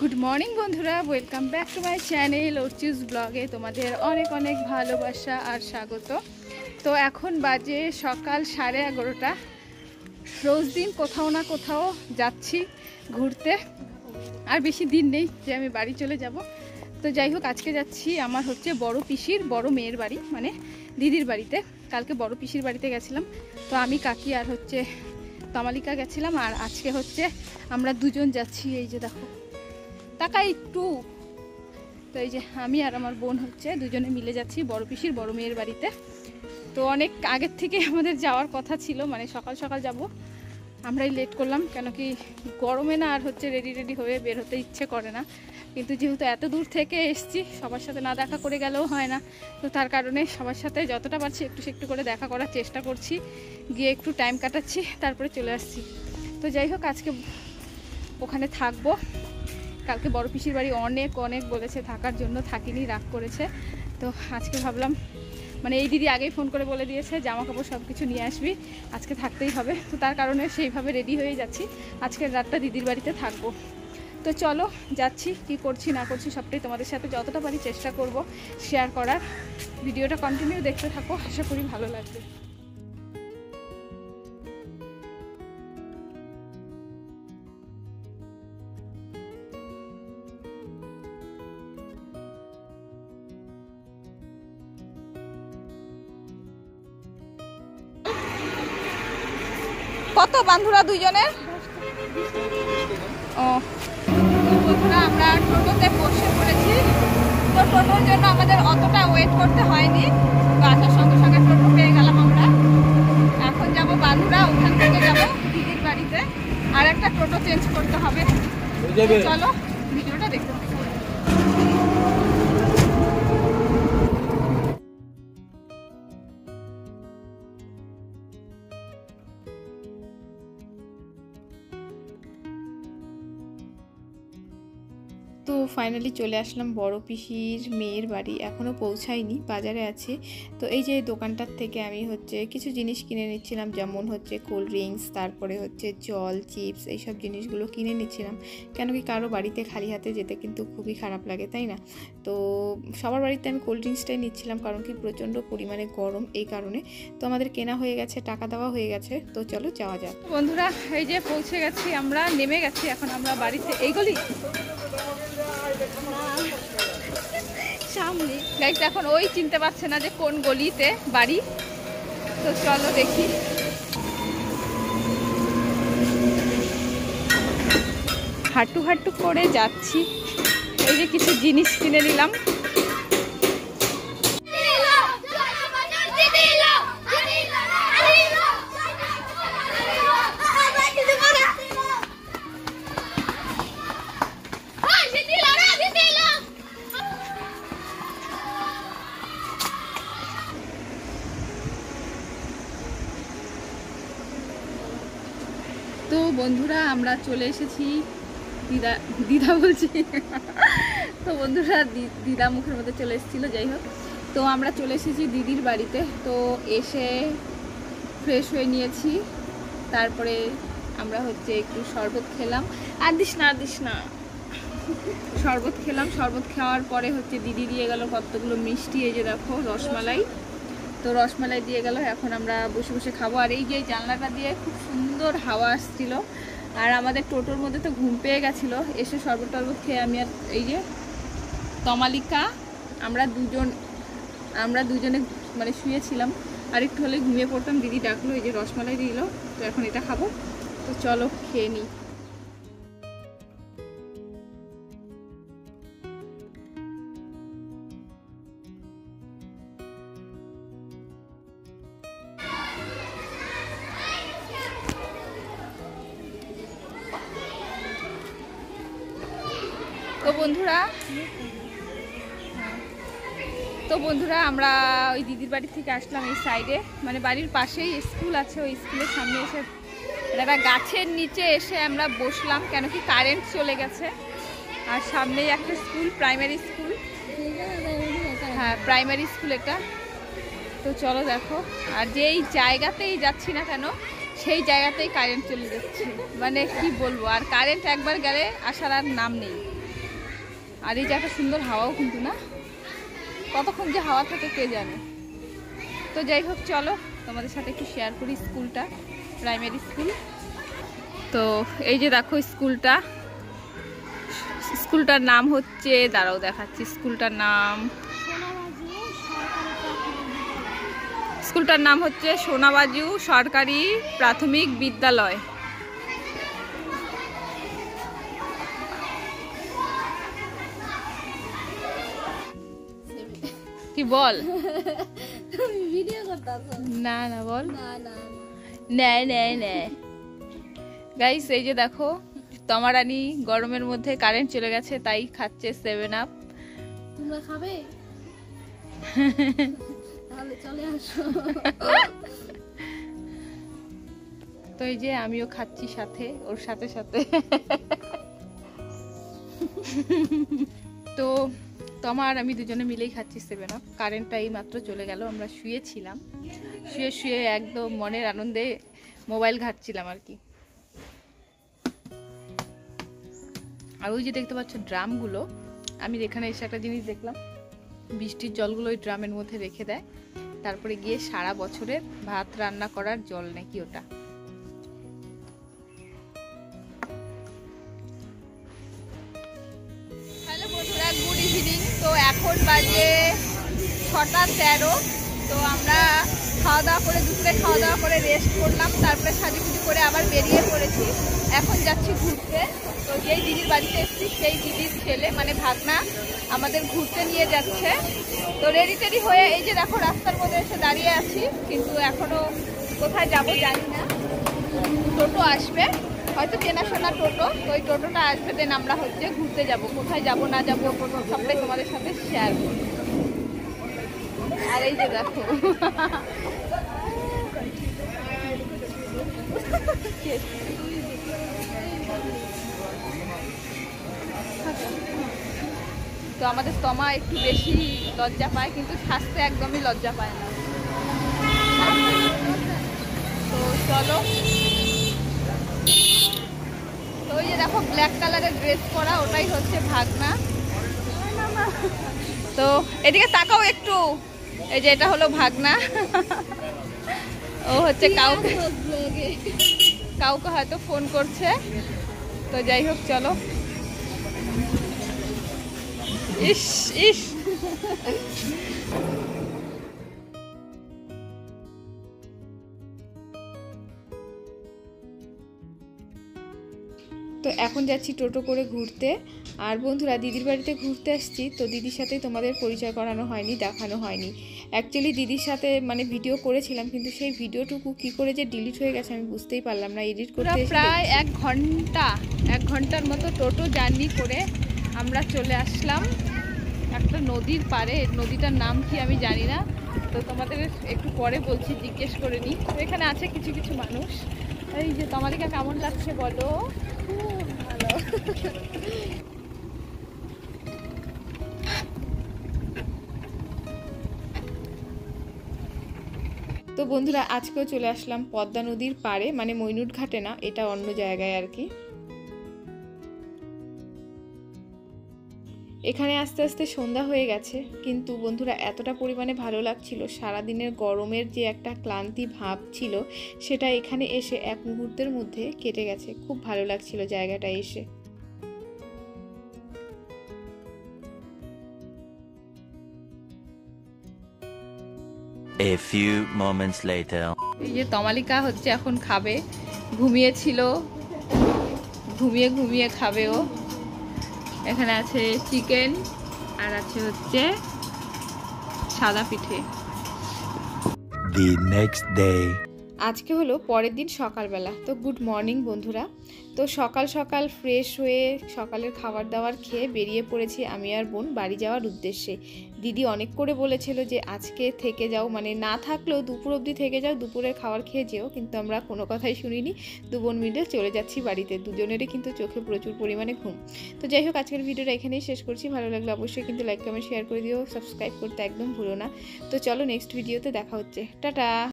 Good morning বন্ধুরা, welcome back to my channel Archi's ব্লগে তোমাদের অনেক অনেক ভালোবাসা আর স্বাগত। তো এখন বাজে সকাল 11:30। রোজ দিন কোথাও না কোথাও যাচ্ছি ঘুরতে, আর বেশি দিন নেই যে আমি বাড়ি চলে যাব। তো যাই হোক, আজকে যাচ্ছি আমার হচ্ছে বড় পিসির বড় মেয়ের বাড়ি, মানে দিদির বাড়িতে। কালকে বড় পিসির বাড়িতে গেছিলাম, তো আমি কাকি আর হচ্ছে তমালিকা গেছিলাম, আর আজকে হচ্ছে আমরা দুজন যাচ্ছি। এই যে দেখো, টাকা একটু। তো এই যে আমি আর আমার বোন হচ্ছে দুজনে মিলে যাচ্ছি বড় পিসির বড় মেয়ের বাড়িতে। তো অনেক আগের থেকে আমাদের যাওয়ার কথা ছিল, মানে সকাল সকাল যাব, আমরাই লেট করলাম। কেন কি গরমে না আর হচ্ছে রেডি হয়ে বের হতে ইচ্ছে করে না, কিন্তু যেহেতু এত দূর থেকে এসছি সবার সাথে না দেখা করে গেলেও হয় না। তো তার কারণে সবার সাথে যতটা পারছি একটু করে দেখা করার চেষ্টা করছি, গিয়ে একটু টাইম কাটাচ্ছি, তারপরে চলে আসছি। তো যাই হোক, আজকে ওখানে থাকবো। কালকে বড় পিসির বাড়ি অনেক বলেছে থাকার জন্য, থাকিনি, রাগ করেছে। তো আজকে ভাবলাম, মানে এই দিদি আগেই ফোন করে বলে দিয়েছে জামা কাপড় সব কিছু নিয়ে আসবি, আজকে থাকতেই হবে। তো তার কারণে সেইভাবে রেডি হয়ে যাচ্ছি, আজকের রাতটা দিদির বাড়িতে থাকবো। তো চলো যাচ্ছি, কি করছি না করছি সবটাই তোমাদের সাথে যতটা পারি চেষ্টা করব শেয়ার করার। ভিডিওটা কন্টিনিউ দেখতে থাকো, আশা করি ভালো লাগবে। কত বান্ধুরা দুইজনের? ও বন্ধুরা, আমরা টোটোতে বসে পড়েছি। তো টোটোর জন্য আমাদের অতটা ওয়েট করতে হয়নি, তো আসার সঙ্গে সঙ্গে টোটো পেয়ে গেলাম আমরা। এখন যাব বান্ধুরা, ওখান থেকে যাব দিদির বাড়িতে, আর একটা টোটো চেঞ্জ করতে হবে। চলো ভিডিওটা দেখতে থাকো। তো ফাইনালি চলে আসলাম বড় পিসির মেয়ের বাড়ি, এখনও পৌঁছায়নি, বাজারে আছে। তো এই যে দোকানটার থেকে আমি হচ্ছে কিছু জিনিস কিনে নিচ্ছিলাম, যেমন হচ্ছে কোল্ড ড্রিঙ্কস, তারপরে হচ্ছে জল, চিপস, এইসব জিনিসগুলো কিনে নিচ্ছিলাম। কেন কি কারো বাড়িতে খালি হাতে যেতে কিন্তু খুবই খারাপ লাগে, তাই না? তো সবার বাড়িতে আমি কোল্ড ড্রিঙ্কসটাই নিচ্ছিলাম, কারণ কি প্রচণ্ড পরিমাণে গরম, এই কারণে। তো আমাদের কেনা হয়ে গেছে, টাকা দেওয়া হয়ে গেছে, তো চলো যাওয়া যাক। বন্ধুরা, এই যে পৌঁছে গেছি, আমরা নেমে গেছি এখন আমরা বাড়িতে। এই গলি সামনে গাইস, এখন ওই চিনতে পারছে না যে কোন গলিতে বাড়ি। তো চলো দেখি। হাঁটু করে যাচ্ছি, এই যে কিছু জিনিস কিনে নিলাম। তো বন্ধুরা, আমরা চলে এসেছি দিদা বলছি তো বন্ধুরা, দিদা মুখের মধ্যে চলে এসেছিলো। যাই হোক, তো আমরা চলে এসেছি দিদির বাড়িতে। তো এসে ফ্রেশ হয়ে নিয়েছি, তারপরে আমরা হচ্ছে একটু শরবত খেলাম। আর দিস না শরবত খেলাম। শরবত খাওয়ার পরে হচ্ছে দিদি দিয়ে গেল কতগুলো মিষ্টি, এই যে দেখো রসমালাই। তো রসমালাই দিয়ে গেল, এখন আমরা বসে বসে খাবো। আর এই যে জানলাটা দিয়ে খুব সুন্দর হাওয়া আসছিল, আর আমাদের টোটোর মধ্যে তো ঘুম পেয়ে গেছিলো। এসে শরবত টরবত খেয়ে আমি আর এই যে তমালিকা, আমরা দুজনে মানে শুয়েছিলাম, আর একটু হলে ঘুমিয়ে পড়তাম। দিদি ডাকলো, এই যে রসমালাই দিল, তো এখন এটা খাবো। তো চলো খেয়ে নিই। তো বন্ধুরা আমরা ওই দিদির বাড়ি থেকে আসলাম এই সাইডে, মানে বাড়ির পাশেই স্কুল আছে, ওই স্কুলের সামনে এসে একটা গাছের নিচে এসে আমরা বসলাম। কেন কি কারেন্ট চলে গেছে, আর সামনেই একটা স্কুল, প্রাইমারি স্কুল। হ্যাঁ, প্রাইমারি স্কুল এটা। তো চলো দেখো, আর যেই জায়গাতেই যাচ্ছি না কেন সেই জায়গাতেই কারেন্ট চলে যাচ্ছে, মানে কি বলবো। আর কারেন্ট একবার গেলে আসার আর নাম নেই। আর এই যে একটা সুন্দর হাওয়াও কিন্তু, না কতক্ষণ যে হাওয়া থাকে কে জানে। তো যাই হোক, চলো তোমাদের সাথে একটু শেয়ার করি স্কুলটা, প্রাইমারি স্কুল। তো এই যে দেখো স্কুলটার নাম হচ্ছে, দাঁড়াও দেখাচ্ছি স্কুলটার নাম হচ্ছে সোনাবাজু সরকারি প্রাথমিক বিদ্যালয়। কি বল? না না বল। গাইস এই যে দেখো তমারানি গরমের মধ্যে কারেন্ট চলে গেছে, তাই খাচ্ছে 7 আপ। তোমরা খাবে? তাহলে চলে আসো। তো এই যে আমিও খাচ্ছি সাথে, ওর সাথে সাথে। তো তোমার আমি দুজনে মিলেই খাচ্ছি 7 আপ। কারেন্টটা এই মাত্র চলে গেল, আমরা শুয়েছিলাম, শুয়ে একদম মনের আনন্দে মোবাইল ঘাঁটছিলাম আর কি। আর ওই যে দেখতে পাচ্ছ ড্রামগুলো, আমি এখানে এসে একটা জিনিস দেখলাম, বৃষ্টির জলগুলো ওই ড্রামের মধ্যে রেখে দেয়, তারপরে গিয়ে সারা বছরের ভাত রান্না করার জল নাকি ওটা। হ্যালো বন্ধুরা, গুড ইভিনিং। তো এখন বাজে 6:13। তো আমরা দুপুরে খাওয়া দাওয়া করে রেস্ট করলাম, তারপরে সাজুগুজু করে আবার বেরিয়ে পড়েছি। এখন যাচ্ছি ঘুরতে। তো যেই দিদির বাড়িতে এসেছি সেই দিদির ছেলে মানে ভাগনা আমাদের ঘুরতে নিয়ে যাচ্ছে। তো রেডি হয়ে এই যে দেখো রাস্তার মধ্যে এসে দাঁড়িয়ে আছি, কিন্তু এখনো কোথায় যাব জানি না। টোটো আসবে, হয়তো চেনাশোনা টোটো, তো ওই টোটোটা আসবে, দেন আমরা হচ্ছে ঘুরতে যাব। কোথায় যাব না যাব সবটাই তোমাদের সাথে শেয়ার করব। আর এই যে দেখো তো আমাদের তমা একটু বেশি লজ্জা পায়, কিন্তু হাসতে একদমই লজ্জা পায় না। তো চলো, তো ওই যে দেখো ব্ল্যাক কালারের ড্রেস পরা, ওটাই হচ্ছে ভাগনা। তো এদিকে তাকাও একটু, এই যে এটা হলো ভাগনা। ও হচ্ছে কাউকে হয়তো ফোন করছে। তো যাই হোক চলো। ইস ইস তো এখন যাচ্ছি টোটো করে ঘুরতে। আর বন্ধুরা দিদির বাড়িতে ঘুরতে আসছি, তো দিদির সাথে তোমাদের পরিচয় করানো হয়নি, দেখানো হয়নি। অ্যাকচুয়ালি দিদির সাথে মানে ভিডিও করেছিলাম, কিন্তু সেই ভিডিওটুকু কি করে যে ডিলিট হয়ে গেছে আমি বুঝতেই পারলাম না। এডিট করতে প্রায় 1 ঘন্টার মতো টোটো জার্নি করে আমরা চলে আসলাম একটা নদীর পাড়ে। নদীটার নাম কি আমি জানি না, তো তোমাদের একটু পরে বলছি, জিজ্ঞেস করে নিই। তো এখানে আছে কিছু মানুষ। এই যে তোমাদেরকে কেমন লাগছে বলো? খুব ভালো। তো বন্ধুরা আজকেও চলে আসলাম পদ্মা নদীর পাড়ে, মানে মইনুট ঘাটে না, এটা অন্য জায়গায় আর কি। এখানে আস্তে আস্তে সন্ধ্যা হয়ে গেছে, কিন্তু বন্ধুরা এতটা পরিমাণে ভালো লাগছিল, সারাদিনের গরমের যে একটা ক্লান্তি ভাব ছিল সেটা এখানে এসে এক মুহূর্তের মধ্যে কেটে গেছে। খুব ভালো লাগছিল জায়গাটা এসে। A few moments later. এই যে তমালিকা হচ্ছে এখন খাবে, ঘুমিয়েছিল, ঘুমিয়ে খাবে ও। এখানে আছে চিকেন আর আছে হচ্ছে সাদা পিঠে। The next day. আজকে হলো পরের দিন সকালবেলা। তো গুড মর্নিং বন্ধুরা। তো সকাল সকাল ফ্রেশ হয়ে সকালের খাবার দাবার খেয়ে বেরিয়ে পড়েছি আমি আর বোন বাড়ি যাওয়ার উদ্দেশ্যে। দিদি অনেক করে বলেছিল যে আজকে থেকে যাও, মানে না থাকলেও দুপুর অবধি থেকে যাও, দুপুরের খাবার খেয়ে যেও, কিন্তু আমরা কোনো কথাই শুনিনি। দু বোন মিলে চলে যাচ্ছি বাড়িতে। দুজনেরই কিন্তু চোখে প্রচুর পরিমাণে ঘুম। তো যাই হোক আজকের ভিডিওটা এখানেই শেষ করছি। ভালো লাগলে অবশ্যই কিন্তু লাইক কমেন্ট শেয়ার করে দিও, সাবস্ক্রাইব করতে একদম ভুলো না। তো চলো নেক্সট ভিডিওতে দেখা হচ্ছে। টাটা।